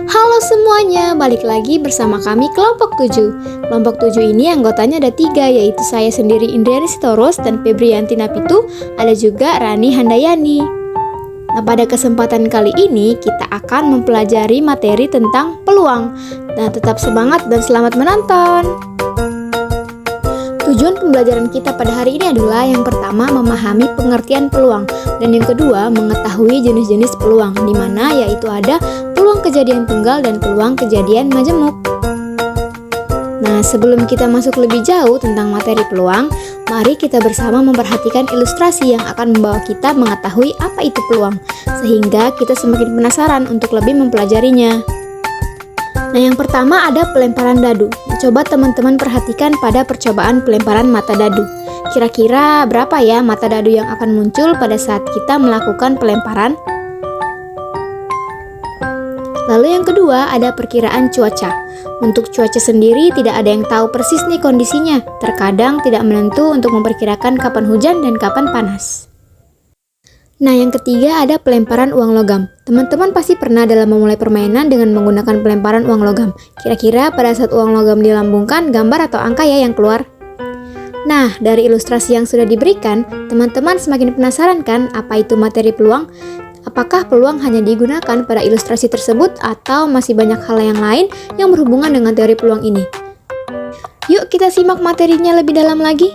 Halo semuanya, balik lagi bersama kami Kelompok 7. Kelompok 7 ini anggotanya ada 3, yaitu saya sendiri Indriani Sitorus dan Febrianti Napitu. Ada juga Rani Handayani. Nah, pada kesempatan kali ini kita akan mempelajari materi tentang peluang. Nah, tetap semangat dan selamat menonton. Tujuan pembelajaran kita pada hari ini adalah yang pertama memahami pengertian peluang dan yang kedua mengetahui jenis-jenis peluang, di mana yaitu ada peluang kejadian tunggal dan peluang kejadian majemuk. Nah, sebelum kita masuk lebih jauh tentang materi peluang, mari kita bersama memperhatikan ilustrasi yang akan membawa kita mengetahui apa itu peluang, sehingga kita semakin penasaran untuk lebih mempelajarinya. Nah, yang pertama ada pelemparan dadu. Coba teman-teman perhatikan pada percobaan pelemparan mata dadu. Kira-kira berapa ya mata dadu yang akan muncul pada saat kita melakukan pelemparan? Lalu yang kedua ada perkiraan cuaca. Untuk cuaca sendiri tidak ada yang tahu persis nih kondisinya. Terkadang tidak menentu untuk memperkirakan kapan hujan dan kapan panas. Nah, yang ketiga ada pelemparan uang logam. Teman-teman pasti pernah dalam memulai permainan dengan menggunakan pelemparan uang logam. Kira-kira pada saat uang logam dilambungkan, gambar atau angka ya yang keluar? Nah, dari ilustrasi yang sudah diberikan, teman-teman semakin penasaran kan apa itu materi peluang? Apakah peluang hanya digunakan pada ilustrasi tersebut atau masih banyak hal yang lain yang berhubungan dengan teori peluang ini? Yuk kita simak materinya lebih dalam lagi.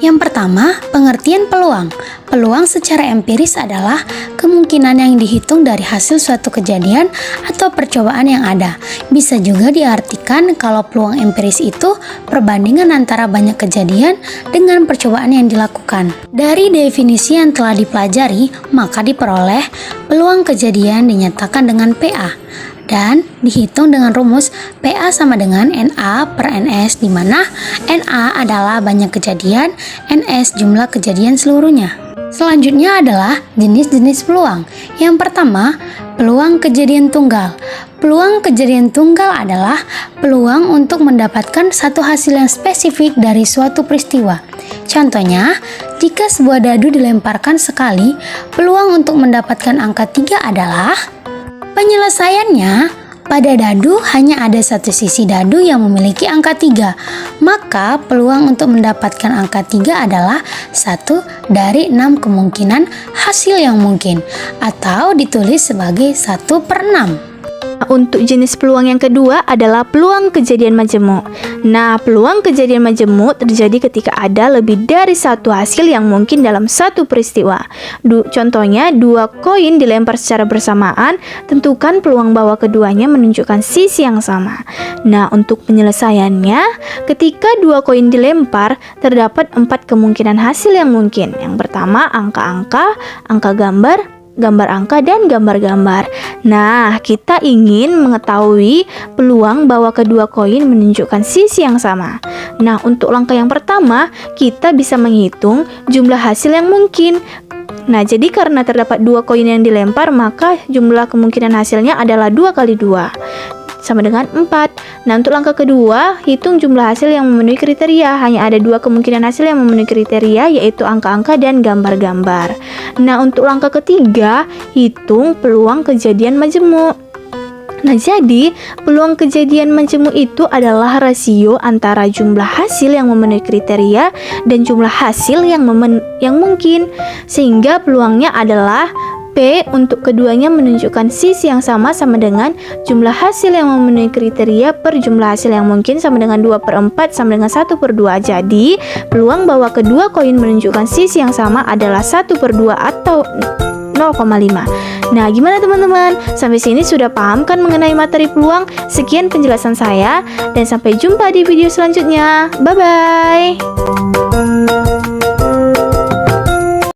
Yang pertama, pengertian peluang. Peluang secara empiris adalah kemungkinan yang dihitung dari hasil suatu kejadian atau percobaan yang ada. Bisa juga diartikan kalau peluang empiris itu perbandingan antara banyak kejadian dengan percobaan yang dilakukan. Dari definisi yang telah dipelajari, maka diperoleh peluang kejadian dinyatakan dengan PA. Dan dihitung dengan rumus PA sama dengan NA per NS, di mana NA adalah banyak kejadian, NS jumlah kejadian seluruhnya. Selanjutnya adalah jenis-jenis peluang. Yang pertama, peluang kejadian tunggal. Peluang kejadian tunggal adalah peluang untuk mendapatkan satu hasil yang spesifik dari suatu peristiwa. Contohnya, jika sebuah dadu dilemparkan sekali, peluang untuk mendapatkan angka 3 adalah penyelesaiannya. Pada dadu hanya ada satu sisi dadu yang memiliki angka 3, maka peluang untuk mendapatkan angka 3 adalah 1 dari 6 kemungkinan hasil yang mungkin, atau ditulis sebagai 1/6. Untuk jenis peluang yang kedua adalah peluang kejadian majemuk. Nah, peluang kejadian majemuk terjadi ketika ada lebih dari satu hasil yang mungkin dalam satu peristiwa. Contohnya, 2 koin dilempar secara bersamaan, tentukan peluang bahwa keduanya menunjukkan sisi yang sama. Nah, untuk penyelesaiannya, ketika 2 koin dilempar, terdapat 4 kemungkinan hasil yang mungkin. Yang pertama, angka-angka, angka gambar angka, dan gambar-gambar. Nah, kita ingin mengetahui peluang bahwa kedua koin menunjukkan sisi yang sama. Nah, untuk langkah yang pertama, kita bisa menghitung jumlah hasil yang mungkin. Nah, jadi karena terdapat 2 koin yang dilempar, maka jumlah kemungkinan hasilnya adalah 2 kali 2. Sama dengan 4. Nah, untuk langkah kedua, hitung jumlah hasil yang memenuhi kriteria. Hanya ada 2 kemungkinan hasil yang memenuhi kriteria, yaitu angka-angka dan gambar-gambar. Nah, untuk langkah ketiga, hitung peluang kejadian majemuk. Nah, jadi peluang kejadian majemuk itu adalah rasio antara jumlah hasil yang memenuhi kriteria dan jumlah hasil yang mungkin, sehingga peluangnya adalah P untuk keduanya menunjukkan sisi yang sama dengan jumlah hasil yang memenuhi kriteria per jumlah hasil yang mungkin sama dengan 2/4 sama dengan 1/2. Jadi, peluang bahwa kedua koin menunjukkan sisi yang sama adalah 1/2 atau 0,5. Nah, gimana teman-teman? Sampai sini sudah paham kan mengenai materi peluang? Sekian penjelasan saya dan sampai jumpa di video selanjutnya. Bye-bye!